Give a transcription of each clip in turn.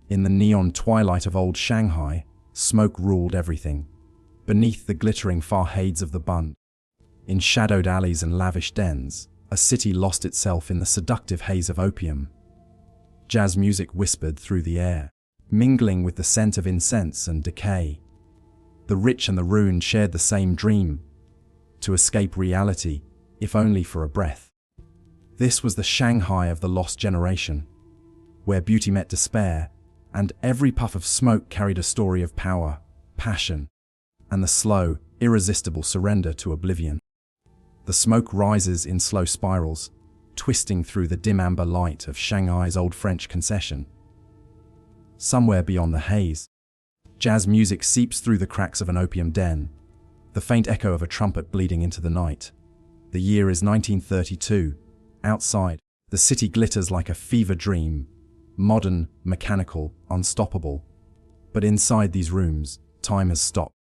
In the neon twilight of old Shanghai, smoke ruled everything. Beneath the glittering facades of the Bund, in shadowed alleys and lavish dens, a city lost itself in the seductive haze of opium. Jazz music whispered through the air, mingling with the scent of incense and decay. The rich and the ruined shared the same dream, to escape reality, if only for a breath. This was the Shanghai of the lost generation, where beauty met despair, and every puff of smoke carried a story of power, passion, and the slow, irresistible surrender to oblivion. The smoke rises in slow spirals, twisting through the dim amber light of Shanghai's old French concession. Somewhere beyond the haze, jazz music seeps through the cracks of an opium den, the faint echo of a trumpet bleeding into the night. The year is 1932. Outside, the city glitters like a fever dream, modern, mechanical, unstoppable. But inside these rooms, time has stopped.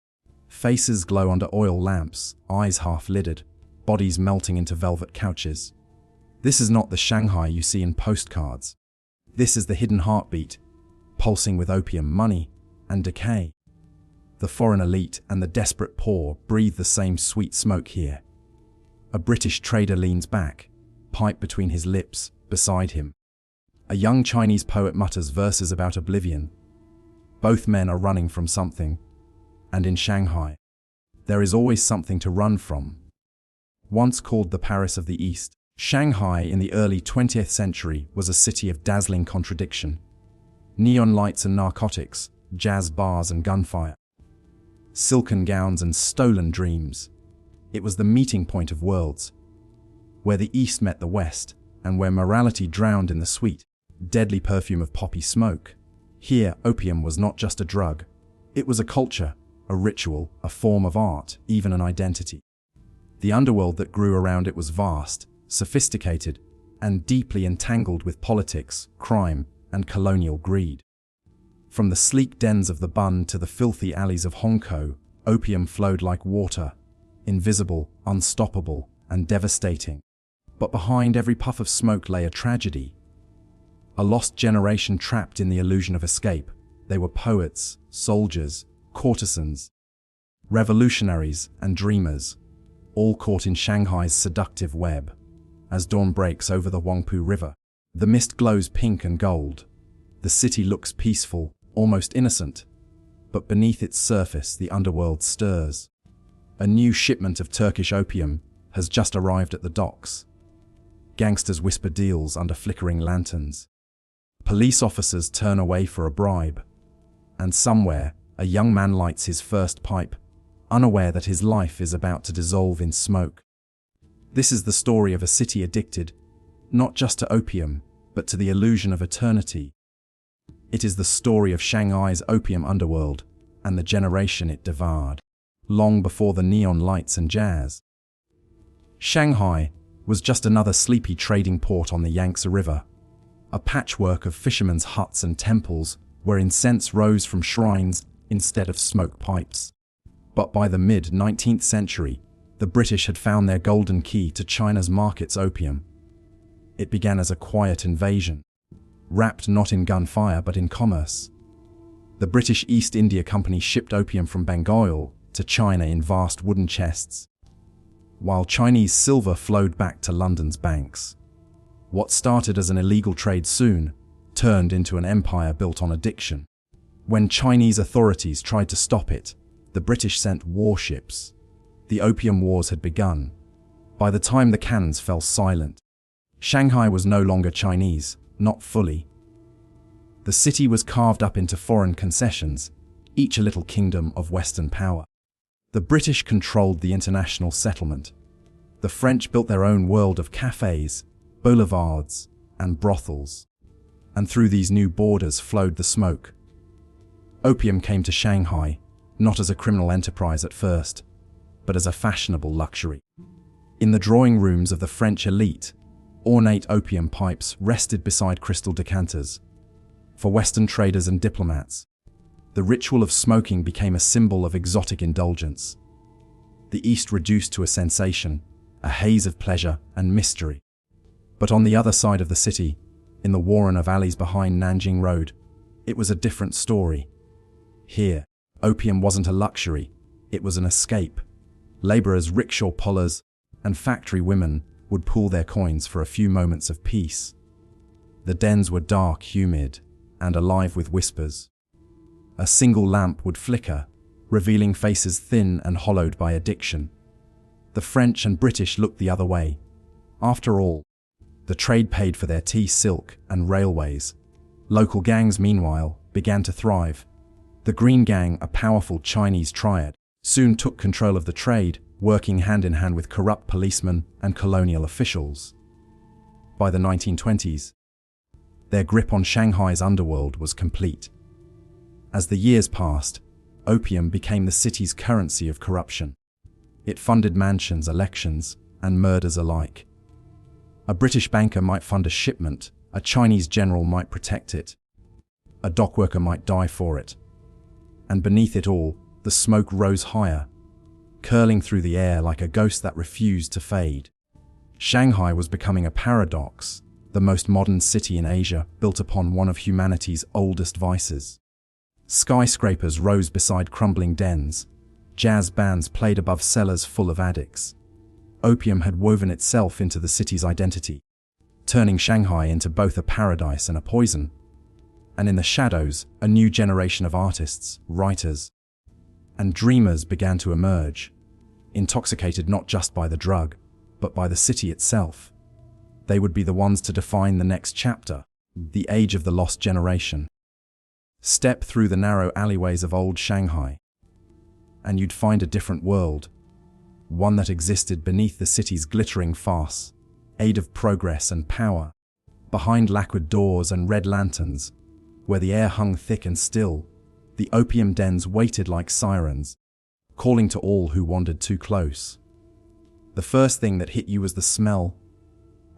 Faces glow under oil lamps, eyes half-lidded, bodies melting into velvet couches. This is not the Shanghai you see in postcards. This is the hidden heartbeat, pulsing with opium, money, and decay. The foreign elite and the desperate poor breathe the same sweet smoke here. A British trader leans back, pipe between his lips, beside him. A young Chinese poet mutters verses about oblivion. Both men are running from something, and in Shanghai, there is always something to run from. Once called the Paris of the East, Shanghai in the early 20th century was a city of dazzling contradiction. Neon lights and narcotics, jazz bars and gunfire, silken gowns and stolen dreams. It was the meeting point of worlds, where the East met the West, and where morality drowned in the sweet, deadly perfume of poppy smoke. Here, opium was not just a drug. It was a culture, a ritual, a form of art, even an identity. The underworld that grew around it was vast, sophisticated, and deeply entangled with politics, crime, and colonial greed. From the sleek dens of the Bund to the filthy alleys of Hongkou, opium flowed like water, invisible, unstoppable, and devastating. But behind every puff of smoke lay a tragedy. A lost generation trapped in the illusion of escape. They were poets, soldiers, courtesans, revolutionaries, and dreamers, all caught in Shanghai's seductive web. As dawn breaks over the Huangpu River, the mist glows pink and gold. The city looks peaceful, almost innocent, but beneath its surface the underworld stirs. A new shipment of Turkish opium has just arrived at the docks. Gangsters whisper deals under flickering lanterns. Police officers turn away for a bribe. And somewhere, a young man lights his first pipe, unaware that his life is about to dissolve in smoke. This is the story of a city addicted, not just to opium, but to the illusion of eternity. It is the story of Shanghai's opium underworld and the generation it devoured, long before the neon lights and jazz. Shanghai was just another sleepy trading port on the Yangtze River, a patchwork of fishermen's huts and temples where incense rose from shrines instead of smoke pipes. But by the mid-19th century, the British had found their golden key to China's market's opium. It began as a quiet invasion, wrapped not in gunfire but in commerce. The British East India Company shipped opium from Bengal to China in vast wooden chests, while Chinese silver flowed back to London's banks. What started as an illegal trade soon turned into an empire built on addiction. When Chinese authorities tried to stop it, the British sent warships. The Opium Wars had begun. By the time the cannons fell silent, Shanghai was no longer Chinese, not fully. The city was carved up into foreign concessions, each a little kingdom of Western power. The British controlled the international settlement. The French built their own world of cafes, boulevards, and brothels. And through these new borders flowed the smoke. Opium came to Shanghai, not as a criminal enterprise at first, but as a fashionable luxury. In the drawing rooms of the French elite, ornate opium pipes rested beside crystal decanters. For Western traders and diplomats, the ritual of smoking became a symbol of exotic indulgence. The East reduced to a sensation, a haze of pleasure and mystery. But on the other side of the city, in the warren of alleys behind Nanjing Road, it was a different story. Here, opium wasn't a luxury, it was an escape. Laborers, rickshaw pullers, and factory women would pool their coins for a few moments of peace. The dens were dark, humid, and alive with whispers. A single lamp would flicker, revealing faces thin and hollowed by addiction. The French and British looked the other way. After all, the trade paid for their tea, silk, and railways. Local gangs, meanwhile, began to thrive. The Green Gang, a powerful Chinese triad, soon took control of the trade, working hand in hand with corrupt policemen and colonial officials. By the 1920s, their grip on Shanghai's underworld was complete. As the years passed, opium became the city's currency of corruption. It funded mansions, elections, and murders alike. A British banker might fund a shipment, a Chinese general might protect it, a dockworker might die for it. And beneath it all, the smoke rose higher, curling through the air like a ghost that refused to fade. Shanghai was becoming a paradox, the most modern city in Asia, built upon one of humanity's oldest vices. Skyscrapers rose beside crumbling dens. Jazz bands played above cellars full of addicts. Opium had woven itself into the city's identity, turning Shanghai into both a paradise and a poison. And in the shadows, a new generation of artists, writers, and dreamers began to emerge, intoxicated not just by the drug, but by the city itself. They would be the ones to define the next chapter, the age of the lost generation. Step through the narrow alleyways of old Shanghai, and you'd find a different world, one that existed beneath the city's glittering farce, aid of progress and power, behind lacquered doors and red lanterns, where the air hung thick and still. The opium dens waited like sirens, calling to all who wandered too close. The first thing that hit you was the smell,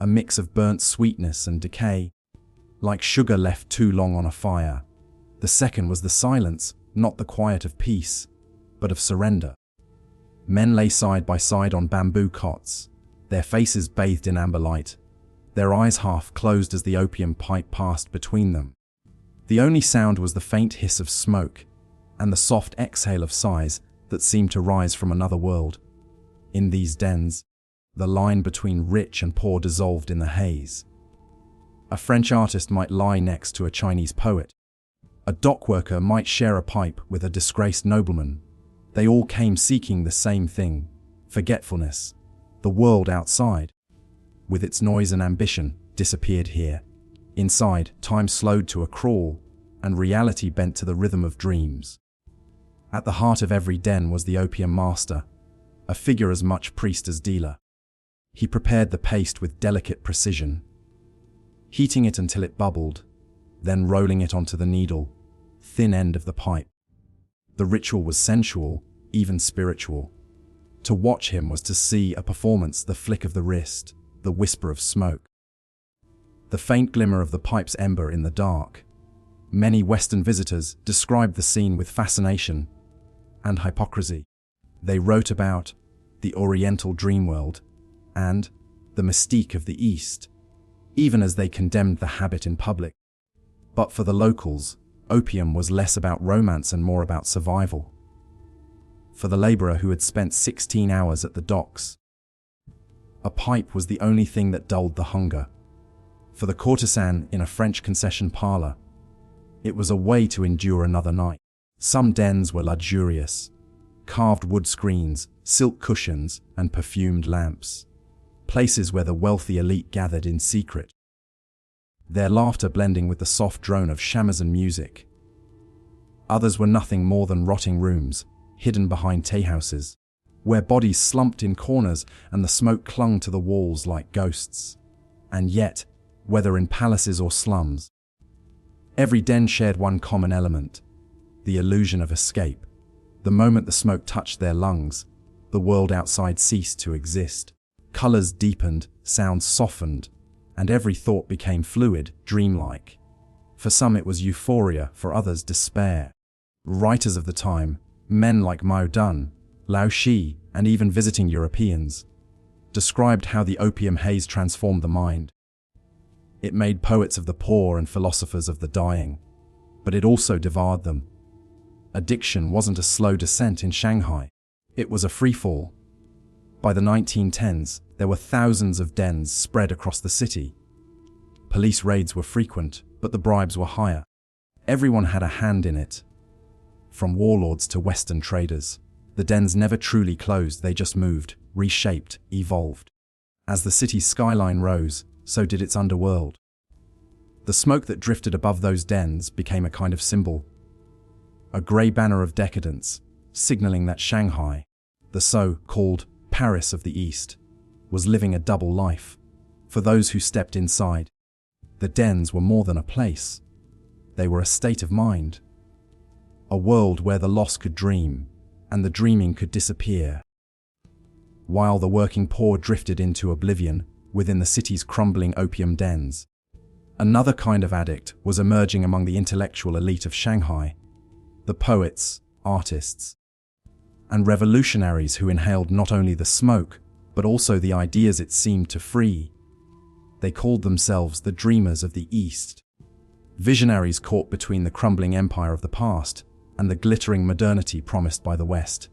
a mix of burnt sweetness and decay, like sugar left too long on a fire. The second was the silence, not the quiet of peace, but of surrender. Men lay side by side on bamboo cots, their faces bathed in amber light, their eyes half closed as the opium pipe passed between them. The only sound was the faint hiss of smoke and the soft exhale of sighs that seemed to rise from another world. In these dens, the line between rich and poor dissolved in the haze. A French artist might lie next to a Chinese poet. A dockworker might share a pipe with a disgraced nobleman. They all came seeking the same thing: forgetfulness. The world outside, with its noise and ambition, disappeared here. Inside, time slowed to a crawl, and reality bent to the rhythm of dreams. At the heart of every den was the opium master, a figure as much priest as dealer. He prepared the paste with delicate precision, heating it until it bubbled, then rolling it onto the needle, thin end of the pipe. The ritual was sensual, even spiritual. To watch him was to see a performance, the flick of the wrist, the whisper of smoke, the faint glimmer of the pipe's ember in the dark. Many Western visitors described the scene with fascination and hypocrisy. They wrote about the Oriental dream world and the mystique of the East, even as they condemned the habit in public. But for the locals, opium was less about romance and more about survival. For the laborer who had spent 16 hours at the docks, a pipe was the only thing that dulled the hunger. For the courtesan in a French concession parlor, it was a way to endure another night. Some dens were luxurious: carved wood screens, silk cushions, and perfumed lamps. Places where the wealthy elite gathered in secret, their laughter blending with the soft drone of shamisen music. Others were nothing more than rotting rooms, hidden behind teahouses, where bodies slumped in corners and the smoke clung to the walls like ghosts. And yet, whether in palaces or slums, every den shared one common element: the illusion of escape. The moment the smoke touched their lungs, the world outside ceased to exist. Colors deepened, sounds softened, and every thought became fluid, dreamlike. For some it was euphoria, for others despair. Writers of the time, men like Mao Dun, Lao Shi, and even visiting Europeans, described how the opium haze transformed the mind. It made poets of the poor and philosophers of the dying. but it also devoured them. Addiction wasn't a slow descent in Shanghai. It was a freefall. By the 1910s, there were thousands of dens spread across the city. Police raids were frequent, but the bribes were higher. Everyone had a hand in it. From warlords to Western traders, the dens never truly closed, they just moved, reshaped, evolved. As the city's skyline rose, so did its underworld. The smoke that drifted above those dens became a kind of symbol, a grey banner of decadence, signaling that Shanghai, the so-called Paris of the East, was living a double life. For those who stepped inside, the dens were more than a place. They were a state of mind. A world where the lost could dream, and the dreaming could disappear. While the working poor drifted into oblivion within the city's crumbling opium dens, another kind of addict was emerging among the intellectual elite of Shanghai, the poets, artists, and revolutionaries who inhaled not only the smoke, but also the ideas it seemed to free. They called themselves the dreamers of the East, visionaries caught between the crumbling empire of the past and the glittering modernity promised by the West.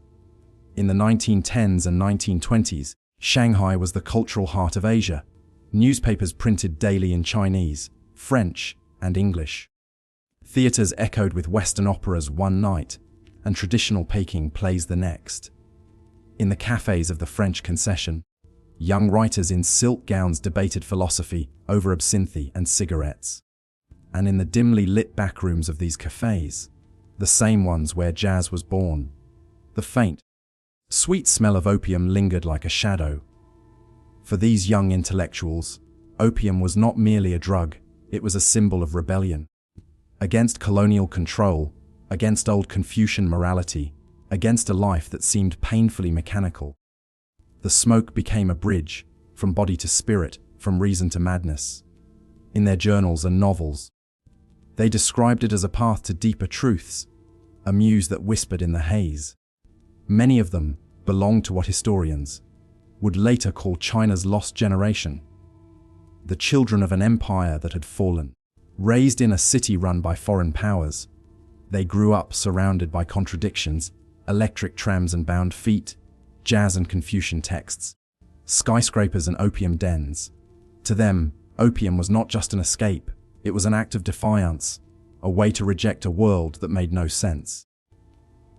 In the 1910s and 1920s, Shanghai was the cultural heart of Asia. Newspapers printed daily in Chinese, French, and English. Theaters echoed with Western operas one night, and traditional Peking plays the next. In the cafes of the French concession, young writers in silk gowns debated philosophy over absinthe and cigarettes. And in the dimly lit backrooms of these cafes, the same ones where jazz was born, the faint, sweet smell of opium lingered like a shadow. For these young intellectuals, opium was not merely a drug, it was a symbol of rebellion. Against colonial control, against old Confucian morality, against a life that seemed painfully mechanical. The smoke became a bridge, from body to spirit, from reason to madness. In their journals and novels, they described it as a path to deeper truths, a muse that whispered in the haze. Many of them belonged to what historians would later call China's lost generation, the children of an empire that had fallen. Raised in a city run by foreign powers, they grew up surrounded by contradictions, electric trams and bound feet, jazz and Confucian texts, skyscrapers and opium dens. To them, opium was not just an escape, it was an act of defiance, a way to reject a world that made no sense.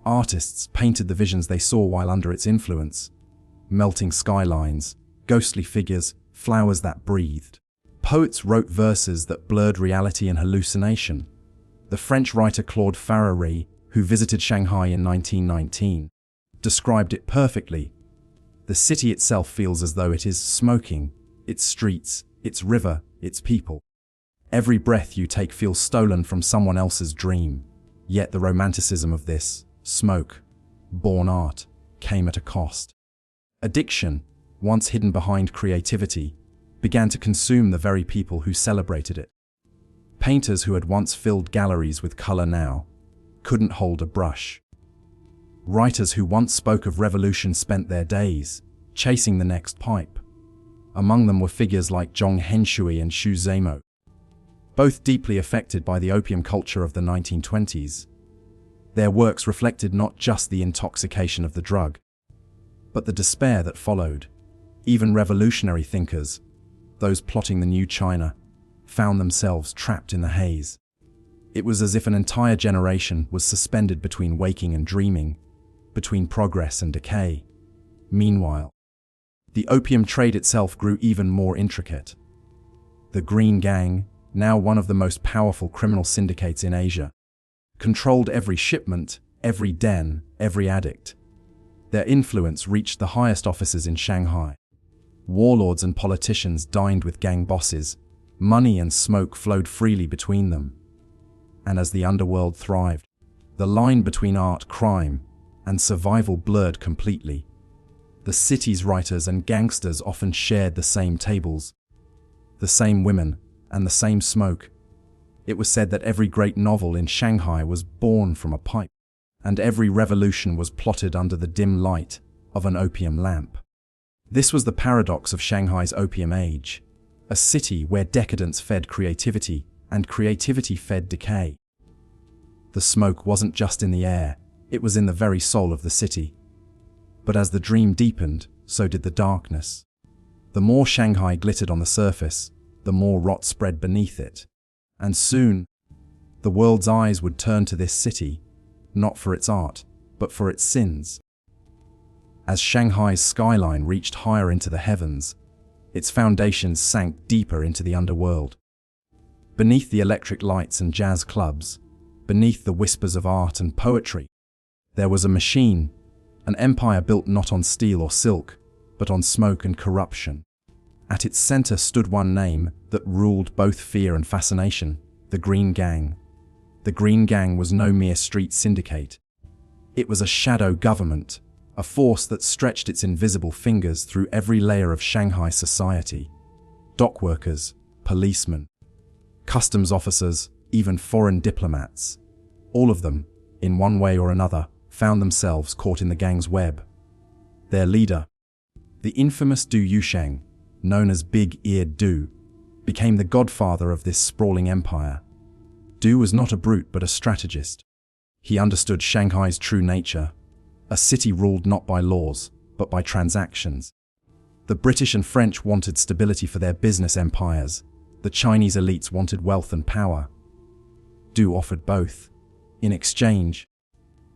Artists painted the visions they saw while under its influence: melting skylines, ghostly figures, flowers that breathed. Poets wrote verses that blurred reality and hallucination. The French writer Claude Farrerie, who visited Shanghai in 1919, described it perfectly. The city itself feels as though it is smoking, its streets, its river, its people. Every breath you take feels stolen from someone else's dream. Yet the romanticism of this smoke-born art came at a cost. Addiction, once hidden behind creativity, began to consume the very people who celebrated it. Painters who had once filled galleries with color now couldn't hold a brush. Writers who once spoke of revolution spent their days chasing the next pipe. Among them were figures like Zhong Henshui and Xu Zemo, both deeply affected by the opium culture of the 1920s. Their works reflected not just the intoxication of the drug, but the despair that followed. Even revolutionary thinkers, those plotting the new China, found themselves trapped in the haze. It was as if an entire generation was suspended between waking and dreaming, between progress and decay. Meanwhile, the opium trade itself grew even more intricate. The Green Gang, now one of the most powerful criminal syndicates in Asia, controlled every shipment, every den, every addict. Their influence reached the highest offices in Shanghai. Warlords and politicians dined with gang bosses. Money and smoke flowed freely between them. And as the underworld thrived, the line between art, crime, and survival blurred completely. The city's writers and gangsters often shared the same tables, the same women, and the same smoke. It was said that every great novel in Shanghai was born from a pipe, and every revolution was plotted under the dim light of an opium lamp. This was the paradox of Shanghai's opium age, a city where decadence fed creativity and creativity fed decay. The smoke wasn't just in the air, it was in the very soul of the city. But as the dream deepened, so did the darkness. The more Shanghai glittered on the surface, the more rot spread beneath it. And soon, the world's eyes would turn to this city, not for its art, but for its sins. As Shanghai's skyline reached higher into the heavens, its foundations sank deeper into the underworld. Beneath the electric lights and jazz clubs, beneath the whispers of art and poetry, there was a machine, an empire built not on steel or silk, but on smoke and corruption. At its center stood one name that ruled both fear and fascination: the Green Gang. The Green Gang was no mere street syndicate. It was a shadow government, a force that stretched its invisible fingers through every layer of Shanghai society. Dockworkers, policemen, customs officers, even foreign diplomats. All of them, in one way or another, found themselves caught in the gang's web. Their leader, the infamous Du Yusheng, known as Big-Eared Du, became the godfather of this sprawling empire. Du was not a brute but a strategist. He understood Shanghai's true nature, a city ruled not by laws, but by transactions. The British and French wanted stability for their business empires. The Chinese elites wanted wealth and power. Du offered both. In exchange,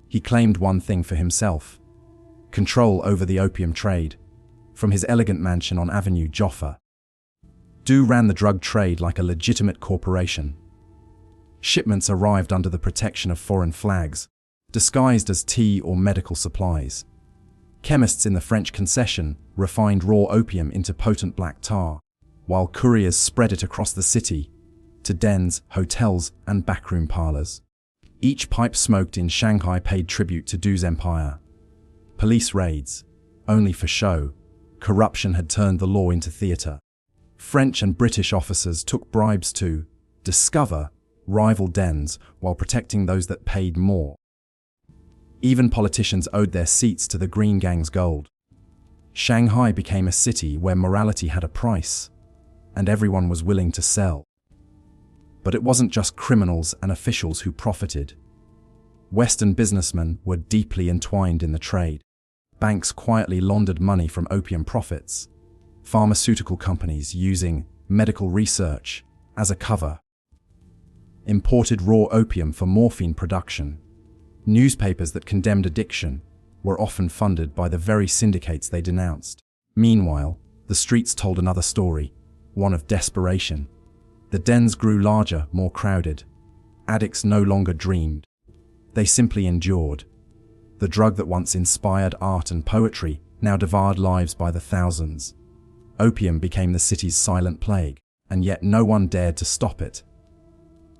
he claimed one thing for himself: control over the opium trade, from his elegant mansion on Avenue Joffa. Du ran the drug trade like a legitimate corporation. Shipments arrived under the protection of foreign flags, disguised as tea or medical supplies. Chemists in the French concession refined raw opium into potent black tar, while couriers spread it across the city to dens, hotels, and backroom parlors. Each pipe smoked in Shanghai paid tribute to Du's empire. Police raids, only for show. Corruption had turned the law into theater. French and British officers took bribes to discover rival dens while protecting those that paid more. Even politicians owed their seats to the Green Gang's gold. Shanghai became a city where morality had a price, and everyone was willing to sell. But it wasn't just criminals and officials who profited. Western businessmen were deeply entwined in the trade. Banks quietly laundered money from opium profits. Pharmaceutical companies using medical research as a cover imported raw opium for morphine production. Newspapers that condemned addiction were often funded by the very syndicates they denounced. Meanwhile, the streets told another story, one of desperation. The dens grew larger, more crowded. Addicts no longer dreamed. They simply endured. The drug that once inspired art and poetry now devoured lives by the thousands. Opium became the city's silent plague, and yet no one dared to stop it.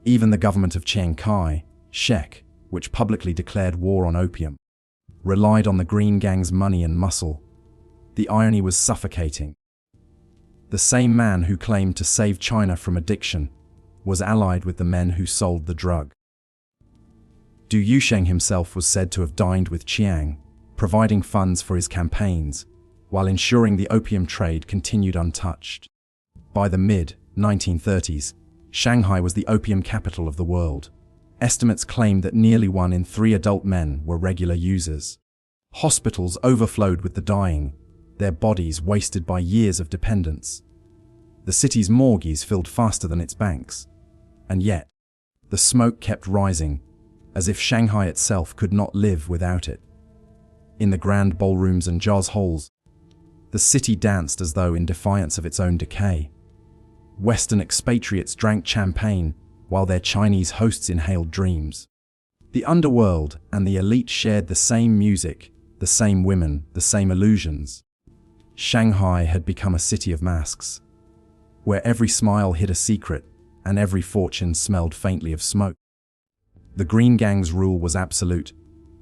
Even the government of Shanghai, Shek, which publicly declared war on opium, relied on the Green Gang's money and muscle. The irony was suffocating. The same man who claimed to save China from addiction was allied with the men who sold the drug. Du Yusheng himself was said to have dined with Chiang, providing funds for his campaigns, while ensuring the opium trade continued untouched. By the mid-1930s, Shanghai was the opium capital of the world. Estimates claimed that nearly 1 in 3 adult men were regular users. Hospitals overflowed with the dying, their bodies wasted by years of dependence. The city's morgues filled faster than its banks. And yet, the smoke kept rising, as if Shanghai itself could not live without it. In the grand ballrooms and jazz halls, the city danced as though in defiance of its own decay. Western expatriates drank champagne, while their Chinese hosts inhaled dreams. The underworld and the elite shared the same music, the same women, the same illusions. Shanghai had become a city of masks, where every smile hid a secret and every fortune smelled faintly of smoke. The Green Gang's rule was absolute,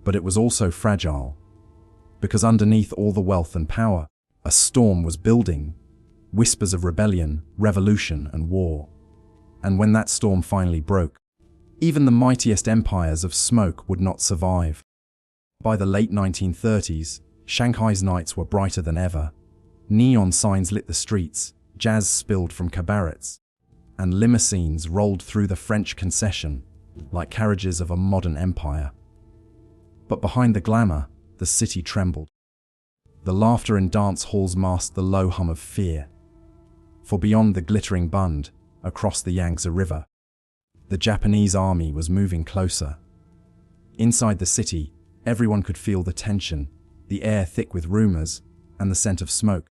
but it was also fragile, because underneath all the wealth and power, a storm was building, whispers of rebellion, revolution, and war. And when that storm finally broke, even the mightiest empires of smoke would not survive. By the late 1930s, Shanghai's nights were brighter than ever. Neon signs lit the streets, jazz spilled from cabarets, and limousines rolled through the French concession, like carriages of a modern empire. But behind the glamour, the city trembled. The laughter in dance halls masked the low hum of fear. For beyond the glittering bund, across the Yangtze River, the Japanese army was moving closer. Inside the city, everyone could feel the tension, the air thick with rumors, and the scent of smoke,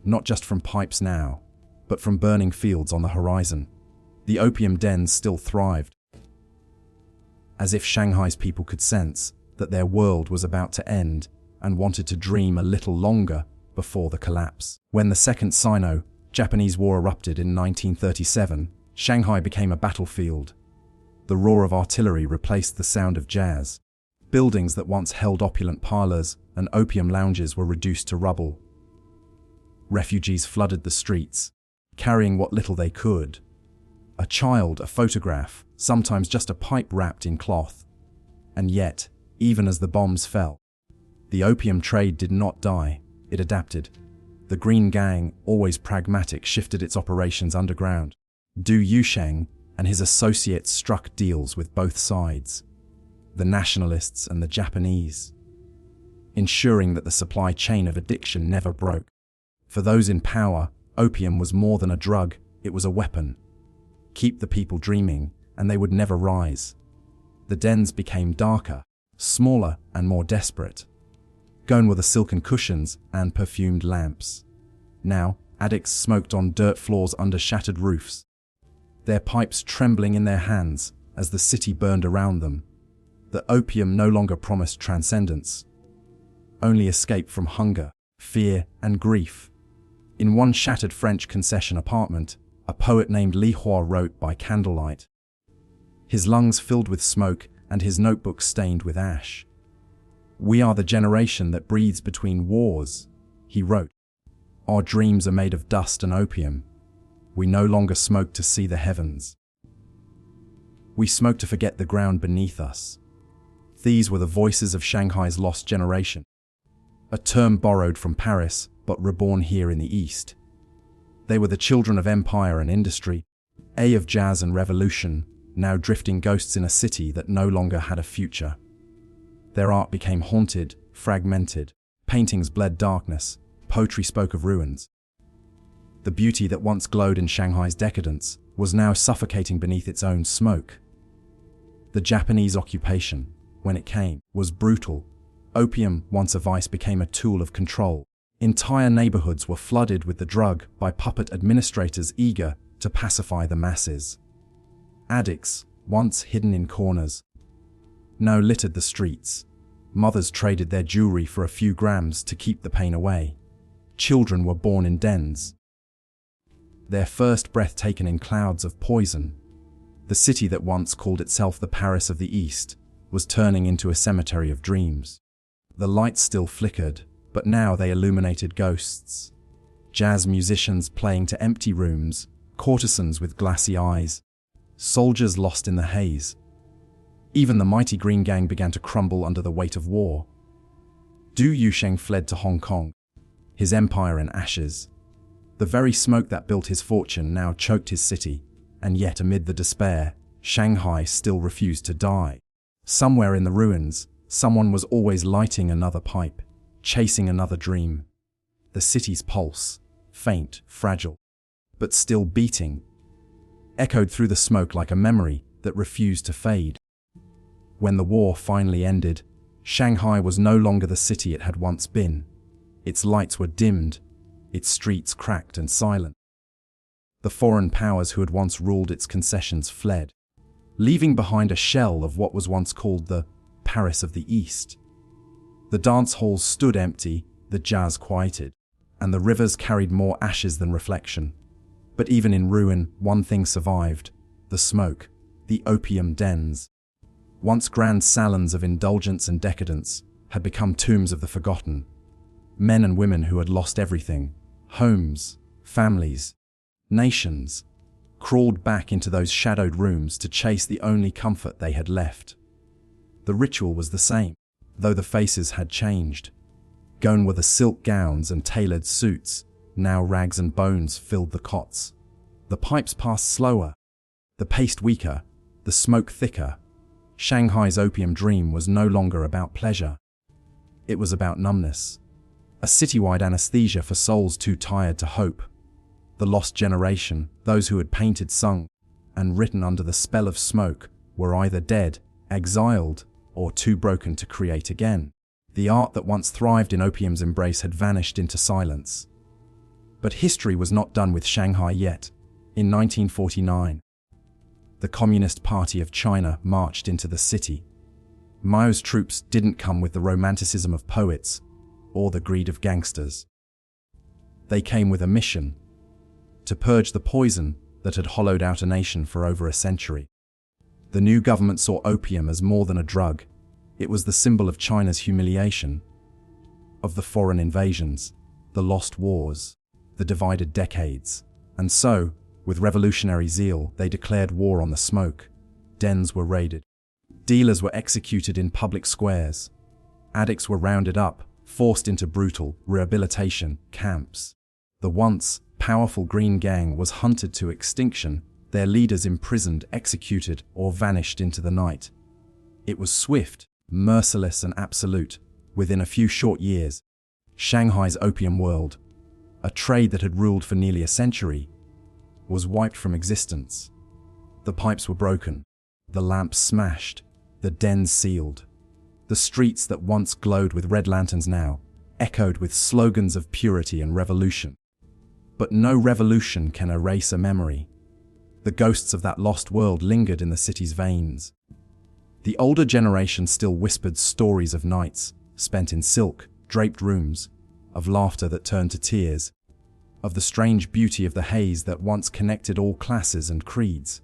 not just from pipes now, but from burning fields on the horizon. The opium dens still thrived, as if Shanghai's people could sense that their world was about to end and wanted to dream a little longer before the collapse. When the Second Sino-Japanese War erupted in 1937, Shanghai became a battlefield. The roar of artillery replaced the sound of jazz. Buildings that once held opulent parlors and opium lounges were reduced to rubble. Refugees flooded the streets, carrying what little they could. A child, a photograph, sometimes just a pipe wrapped in cloth. And yet, even as the bombs fell, the opium trade did not die, it adapted. The Green Gang, always pragmatic, shifted its operations underground. Du Yusheng and his associates struck deals with both sides, the nationalists and the Japanese, ensuring that the supply chain of addiction never broke. For those in power, opium was more than a drug, it was a weapon. Keep the people dreaming, and they would never rise. The dens became darker, smaller, and more desperate. Gone were the silken cushions and perfumed lamps. Now, addicts smoked on dirt floors under shattered roofs, their pipes trembling in their hands as the city burned around them. The opium no longer promised transcendence, only escape from hunger, fear, and grief. In one shattered French concession apartment, a poet named Li Hua wrote by candlelight, his lungs filled with smoke and his notebook stained with ash. "We are the generation that breathes between wars," he wrote. "Our dreams are made of dust and opium. We no longer smoke to see the heavens. We smoke to forget the ground beneath us." These were the voices of Shanghai's lost generation, a term borrowed from Paris but reborn here in the East. They were the children of empire and industry, of jazz and revolution, now drifting ghosts in a city that no longer had a future. Their art became haunted, fragmented, paintings bled darkness, poetry spoke of ruins. The beauty that once glowed in Shanghai's decadence was now suffocating beneath its own smoke. The Japanese occupation, when it came, was brutal. Opium, once a vice, became a tool of control. Entire neighborhoods were flooded with the drug by puppet administrators eager to pacify the masses. Addicts, once hidden in corners, now littered the streets. Mothers traded their jewelry for a few grams to keep the pain away. Children were born in dens, their first breath taken in clouds of poison. The city that once called itself the Paris of the East was turning into a cemetery of dreams. The lights still flickered, but now they illuminated ghosts. Jazz musicians playing to empty rooms, courtesans with glassy eyes, soldiers lost in the haze. Even the mighty Green Gang began to crumble under the weight of war. Du Yusheng fled to Hong Kong, his empire in ashes. The very smoke that built his fortune now choked his city, and yet amid the despair, Shanghai still refused to die. Somewhere in the ruins, someone was always lighting another pipe, chasing another dream. The city's pulse, faint, fragile, but still beating, echoed through the smoke like a memory that refused to fade. When the war finally ended, Shanghai was no longer the city it had once been. Its lights were dimmed, its streets cracked and silent. The foreign powers who had once ruled its concessions fled, leaving behind a shell of what was once called the Paris of the East. The dance halls stood empty, the jazz quieted, and the rivers carried more ashes than reflection. But even in ruin, one thing survived: the smoke, the opium dens. Once grand salons of indulgence and decadence had become tombs of the forgotten. Men and women who had lost everything, homes, families, nations, crawled back into those shadowed rooms to chase the only comfort they had left. The ritual was the same, though the faces had changed. Gone were the silk gowns and tailored suits, now rags and bones filled the cots. The pipes passed slower, the pace weaker, the smoke thicker, Shanghai's opium dream was no longer about pleasure. It was about numbness. A citywide anesthesia for souls too tired to hope. The lost generation, those who had painted, sung, and written under the spell of smoke, were either dead, exiled, or too broken to create again. The art that once thrived in opium's embrace had vanished into silence. But history was not done with Shanghai yet. In 1949, the Communist Party of China marched into the city. Mao's troops didn't come with the romanticism of poets or the greed of gangsters. They came with a mission: to purge the poison that had hollowed out a nation for over a century. The new government saw opium as more than a drug. It was the symbol of China's humiliation, of the foreign invasions, the lost wars, the divided decades. And so, with revolutionary zeal, they declared war on the smoke. Dens were raided. Dealers were executed in public squares. Addicts were rounded up, forced into brutal rehabilitation camps. The once powerful Green Gang was hunted to extinction, their leaders imprisoned, executed, or vanished into the night. It was swift, merciless, and absolute. Within a few short years, Shanghai's opium world, a trade that had ruled for nearly a century, was wiped from existence. The pipes were broken, the lamps smashed, the dens sealed. The streets that once glowed with red lanterns now echoed with slogans of purity and revolution. But no revolution can erase a memory. The ghosts of that lost world lingered in the city's veins. The older generation still whispered stories of nights spent in silk-draped rooms, of laughter that turned to tears, of the strange beauty of the haze that once connected all classes and creeds.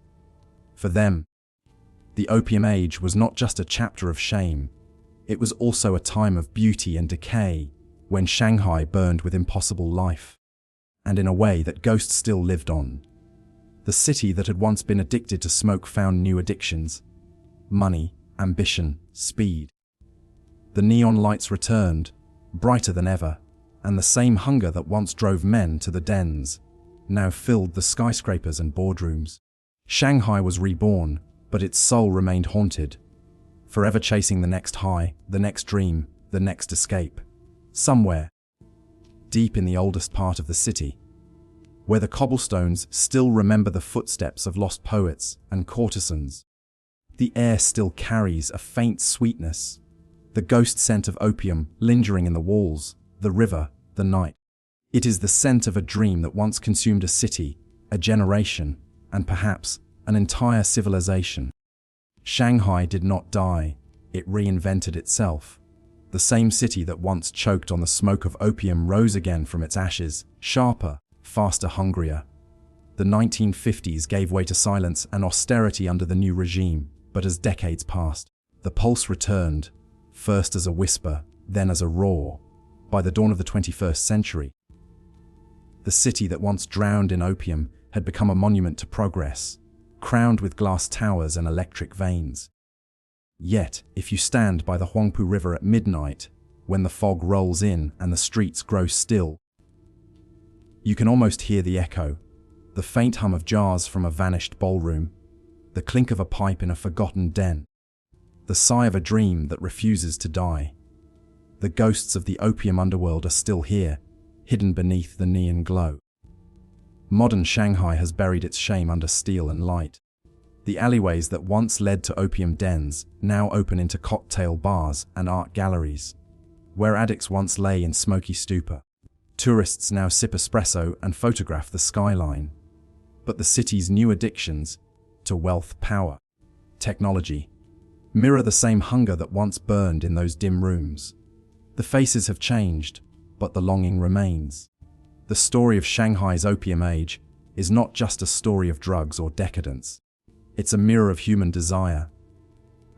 For them, the opium age was not just a chapter of shame, it was also a time of beauty and decay, when Shanghai burned with impossible life, and in a way that ghosts still lived on. The city that had once been addicted to smoke found new addictions: money, ambition, speed. The neon lights returned, brighter than ever, and the same hunger that once drove men to the dens now filled the skyscrapers and boardrooms. Shanghai was reborn, but its soul remained haunted, forever chasing the next high, the next dream, the next escape. Somewhere, deep in the oldest part of the city, where the cobblestones still remember the footsteps of lost poets and courtesans, the air still carries a faint sweetness, the ghost scent of opium lingering in the walls, the river, the night. It is the scent of a dream that once consumed a city, a generation, and perhaps an entire civilization. Shanghai did not die, it reinvented itself. The same city that once choked on the smoke of opium rose again from its ashes, sharper, faster, hungrier. The 1950s gave way to silence and austerity under the new regime, but as decades passed, the pulse returned, first as a whisper, then as a roar. By the dawn of the 21st century, the city that once drowned in opium had become a monument to progress, crowned with glass towers and electric veins. Yet, if you stand by the Huangpu River at midnight, when the fog rolls in and the streets grow still, you can almost hear the echo, the faint hum of jars from a vanished ballroom, the clink of a pipe in a forgotten den, the sigh of a dream that refuses to die. The ghosts of the opium underworld are still here, hidden beneath the neon glow. Modern Shanghai has buried its shame under steel and light. The alleyways that once led to opium dens now open into cocktail bars and art galleries. Where addicts once lay in smoky stupor, tourists now sip espresso and photograph the skyline. But the city's new addictions to wealth, power, technology mirror the same hunger that once burned in those dim rooms. The faces have changed, but the longing remains. The story of Shanghai's opium age is not just a story of drugs or decadence. It's a mirror of human desire,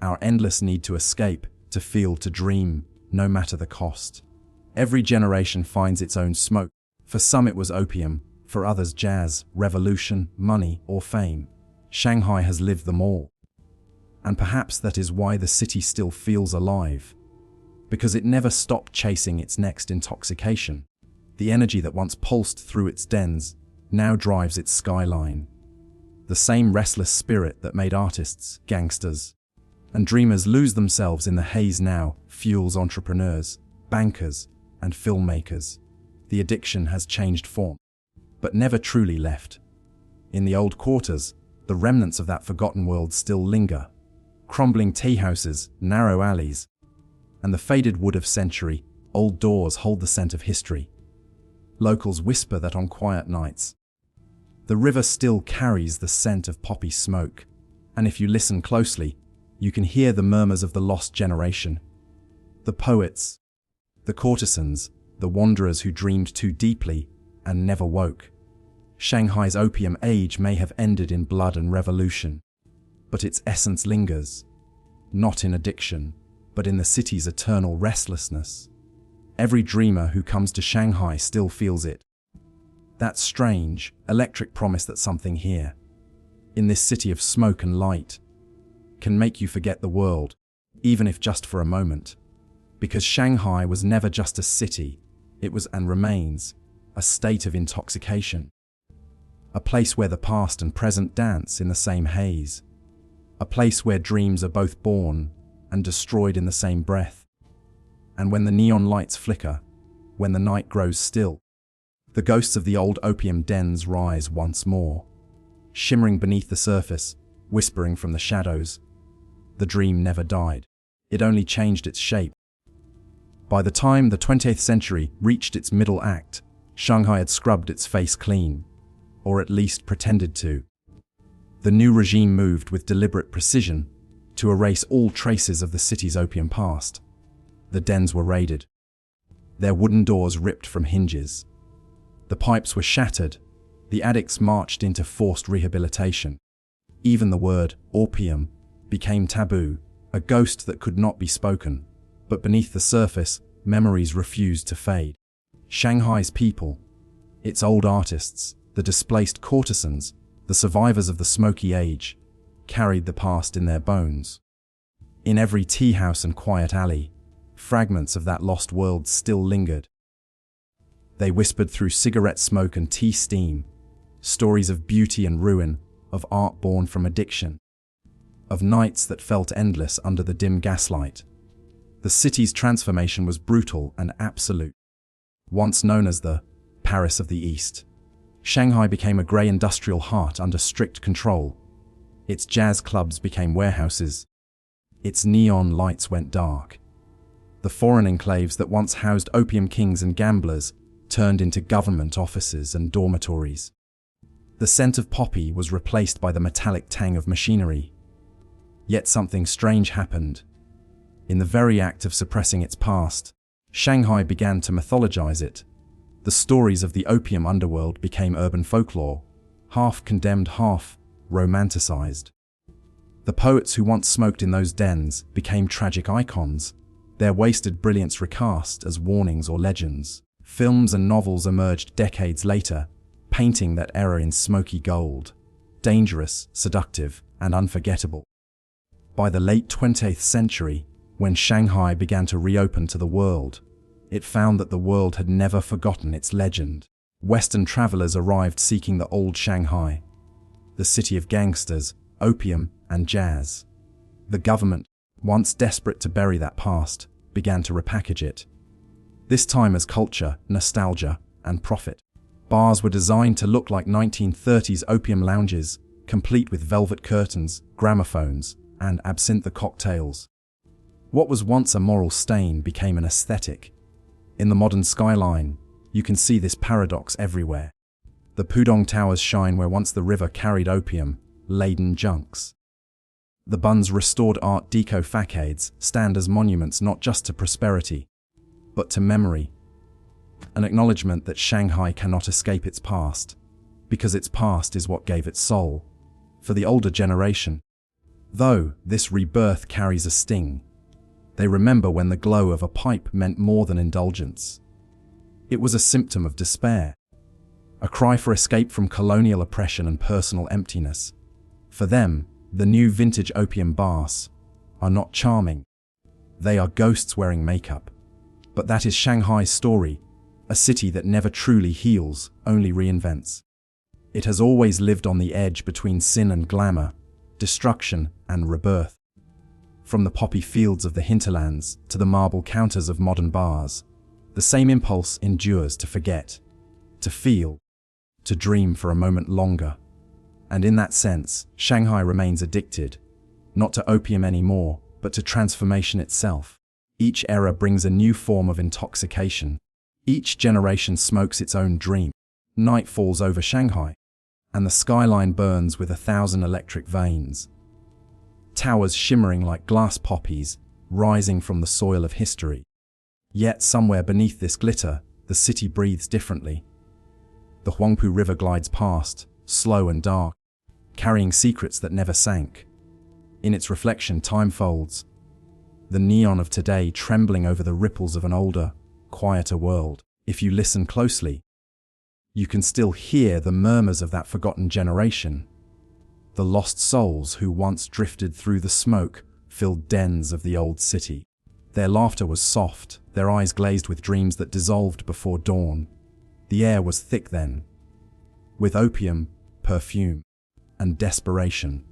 our endless need to escape, to feel, to dream, no matter the cost. Every generation finds its own smoke. For some it was opium, for others jazz, revolution, money, or fame. Shanghai has lived them all. And perhaps that is why the city still feels alive, because it never stopped chasing its next intoxication. The energy that once pulsed through its dens now drives its skyline. The same restless spirit that made artists, gangsters, And dreamers lose themselves in the haze now fuels entrepreneurs, bankers, and filmmakers. The addiction has changed form, but never truly left. In the old quarters, the remnants of that forgotten world still linger. Crumbling tea houses, narrow alleys, and the faded wood of century-old doors hold the scent of history. Locals whisper that on quiet nights, the river still carries the scent of poppy smoke, and if you listen closely, you can hear the murmurs of the lost generation. The poets, the courtesans, the wanderers who dreamed too deeply and never woke. Shanghai's opium age may have ended in blood and revolution, but its essence lingers, not in addiction, but in the city's eternal restlessness. Every dreamer who comes to Shanghai still feels it. That strange, electric promise that something here, in this city of smoke and light, can make you forget the world, even if just for a moment. Because Shanghai was never just a city, it was and remains a state of intoxication. A place where the past and present dance in the same haze. A place where dreams are both born and destroyed in the same breath. And when the neon lights flicker, when the night grows still, the ghosts of the old opium dens rise once more, shimmering beneath the surface, whispering from the shadows. The dream never died. It only changed its shape. By the time the 20th century reached its middle act, Shanghai had scrubbed its face clean, or at least pretended to. The new regime moved with deliberate precision to erase all traces of the city's opium past. The dens were raided, their wooden doors ripped from hinges. The pipes were shattered, the addicts marched into forced rehabilitation. Even the word opium became taboo, a ghost that could not be spoken. But beneath the surface, memories refused to fade. Shanghai's people, its old artists, the displaced courtesans, the survivors of the smoky age, carried the past in their bones. In every tea house and quiet alley, fragments of that lost world still lingered. They whispered through cigarette smoke and tea steam, stories of beauty and ruin, of art born from addiction, of nights that felt endless under the dim gaslight. The city's transformation was brutal and absolute. Once known as the Paris of the East, Shanghai became a grey industrial heart under strict control. Its jazz clubs became warehouses. Its neon lights went dark. The foreign enclaves that once housed opium kings and gamblers turned into government offices and dormitories. The scent of poppy was replaced by the metallic tang of machinery. Yet something strange happened. In the very act of suppressing its past, Shanghai began to mythologize it. The stories of the Opium Underworld became urban folklore, half condemned, half romanticized. The poets who once smoked in those dens became tragic icons, their wasted brilliance recast as warnings or legends. Films and novels emerged decades later, painting that era in smoky gold, dangerous, seductive, and unforgettable. By the late 20th century, when Shanghai began to reopen to the world, it found that the world had never forgotten its legend. Western travelers arrived seeking the old Shanghai, the city of gangsters, opium, and jazz. The government, once desperate to bury that past, began to repackage it. This time as culture, nostalgia, and profit. Bars were designed to look like 1930s opium lounges, complete with velvet curtains, gramophones, and absinthe cocktails. What was once a moral stain became an aesthetic. In the modern skyline, you can see this paradox everywhere. The Pudong Towers shine where once the river carried opium-laden junks. The Bun's restored Art Deco facades stand as monuments not just to prosperity, but to memory. An acknowledgement that Shanghai cannot escape its past, because its past is what gave it soul. For the older generation, though, this rebirth carries a sting. They remember when the glow of a pipe meant more than indulgence. It was a symptom of despair, a cry for escape from colonial oppression and personal emptiness. For them, the new vintage opium bars are not charming. They are ghosts wearing makeup. But that is Shanghai's story, a city that never truly heals, only reinvents. It has always lived on the edge between sin and glamour, destruction and rebirth. From the poppy fields of the hinterlands to the marble counters of modern bars, the same impulse endures to forget, to feel, to dream for a moment longer. And in that sense, Shanghai remains addicted, not to opium anymore, but to transformation itself. Each era brings a new form of intoxication. Each generation smokes its own dream. Night falls over Shanghai, and the skyline burns with 1,000 electric veins. Towers shimmering like glass poppies, rising from the soil of history. Yet somewhere beneath this glitter, the city breathes differently. The Huangpu River glides past, slow and dark, carrying secrets that never sank. In its reflection, time folds, the neon of today trembling over the ripples of an older, quieter world. If you listen closely, you can still hear the murmurs of that forgotten generation. The lost souls who once drifted through the smoke-filled dens of the old city. Their laughter was soft, their eyes glazed with dreams that dissolved before dawn. The air was thick then, with opium, perfume, and desperation.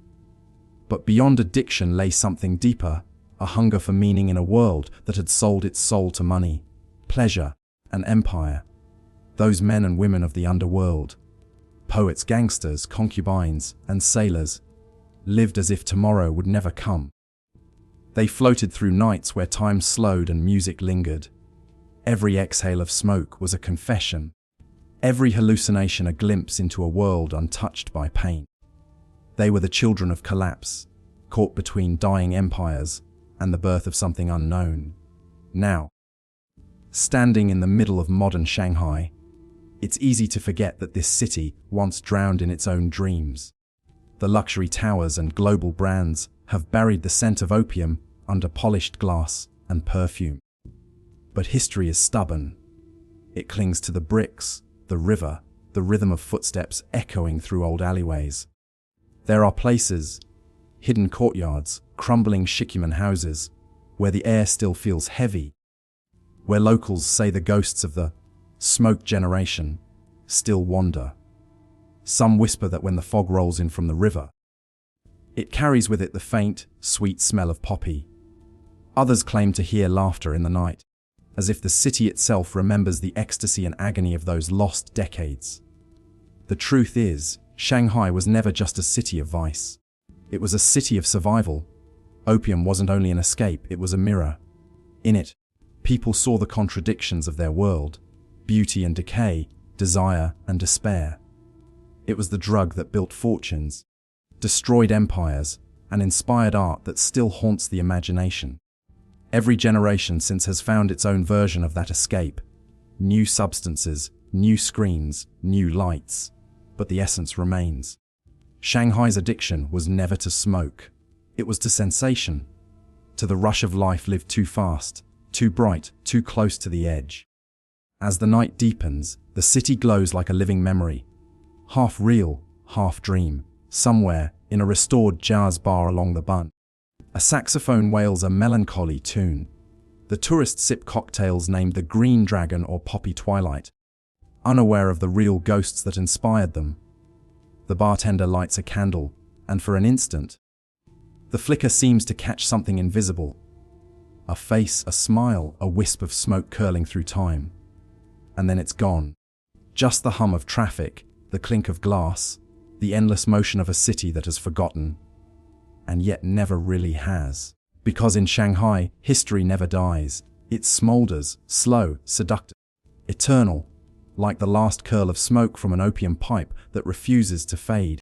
But beyond addiction lay something deeper, a hunger for meaning in a world that had sold its soul to money, pleasure, and empire. Those men and women of the underworld, poets, gangsters, concubines, and sailors, lived as if tomorrow would never come. They floated through nights where time slowed and music lingered. Every exhale of smoke was a confession, every hallucination a glimpse into a world untouched by pain. They were the children of collapse, caught between dying empires and the birth of something unknown. Now, standing in the middle of modern Shanghai, it's easy to forget that this city once drowned in its own dreams. The luxury towers and global brands have buried the scent of opium under polished glass and perfume. But history is stubborn. It clings to the bricks, the river, the rhythm of footsteps echoing through old alleyways. There are places, hidden courtyards, crumbling shikumen houses, where the air still feels heavy, where locals say the ghosts of the smoke generation still wander. Some whisper that when the fog rolls in from the river, it carries with it the faint, sweet smell of poppy. Others claim to hear laughter in the night, as if the city itself remembers the ecstasy and agony of those lost decades. The truth is, Shanghai was never just a city of vice. It was a city of survival. Opium wasn't only an escape, it was a mirror. In it, people saw the contradictions of their world, beauty and decay, desire and despair. It was the drug that built fortunes, destroyed empires, and inspired art that still haunts the imagination. Every generation since has found its own version of that escape. New substances, new screens, new lights. But the essence remains. Shanghai's addiction was never to smoke. It was to sensation, to the rush of life lived too fast, too bright, too close to the edge. As the night deepens, the city glows like a living memory, half real, half dream. Somewhere, in a restored jazz bar along the Bund, a saxophone wails a melancholy tune. The tourists sip cocktails named the Green Dragon or Poppy Twilight, unaware of the real ghosts that inspired them. The bartender lights a candle, and for an instant, the flicker seems to catch something invisible. A face, a smile, a wisp of smoke curling through time. And then it's gone. Just the hum of traffic, the clink of glass, the endless motion of a city that has forgotten, and yet never really has. Because in Shanghai, history never dies. It smolders, slow, seductive, eternal, like the last curl of smoke from an opium pipe that refuses to fade.